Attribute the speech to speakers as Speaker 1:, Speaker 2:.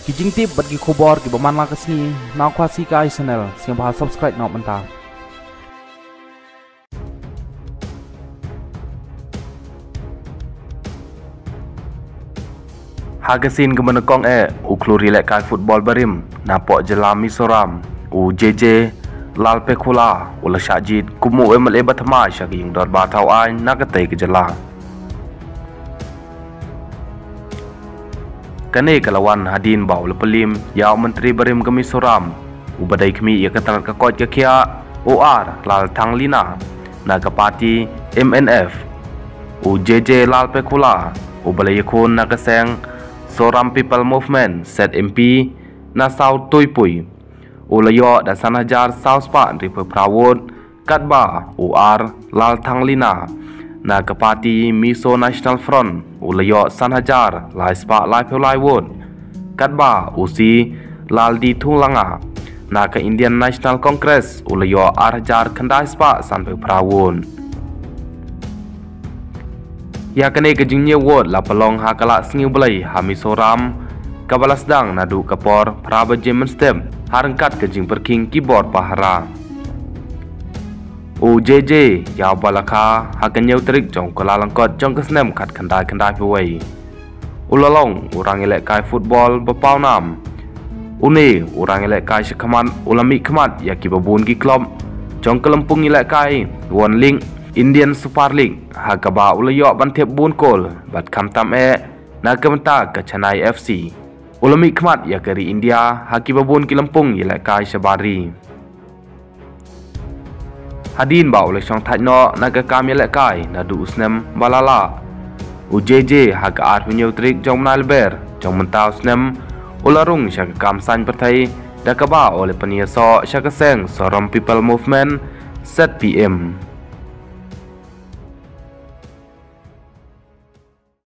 Speaker 1: Kijing tip bagi khobor ki baman la kasni na khwasi ka channel sing bah subscribe na manta. Hagasin ke menekong ukluri lek kai football barim na pok jelam Mizoram JJ lal pekula ula syajid kumu male batma syaging dor batau ai na katai ke jela. Kane kalawan hadin bau lepelim yau menteri barim ke Mizoram ubadai kemi ia ketal ke kot ke kia OR lal tanglina na ke parti MNF JJ lal pekula ubalai yakun na keseng Soram People Movement ZMP na South Tuipui Ulayo dan Sanajar South Spa River Prawod Katba UR Lal Tanglina na ke parti Mizo National Front Ulayo Sanajar Lai Spa Lai Pelai Wod Katba Usi Lal Di Tunglanga na ke Indian National Congress Ulayo Arjar Kendai Spa sampai Prawod. Ya kene kejingnya word la pelong ha kala sengiu belai ha Mizoram kabalasdang nadu kapor praba jemen stem harengkat kejing perking keyboard pahara JJ ya balaka ha kenyau terik jong kala langkot jong kesnem kat kendai pewai ulalong urang elek kai football bepau nam une urang elek kai sekaman ulami kemat ya kibabun ki klub jong kelempung elek kai won link Indian Super League Hakaba Ulayo Bantep Bunkol Bat Kamtam Nagamta ke Chennai FC Ulami Kmat ya keri India Hakibabun Kilempung Yelekai Shabari Hadin ba oleh syong tajno Nagakam Yelekai Nadu Usnem Balala JJ Haga Art Menyutrik Jom Nalber Jom Mentau Usnem Ularung Syakakam San Pertai Dakaba oleh Peniaso Syakaseng Sorom People Movement ZPM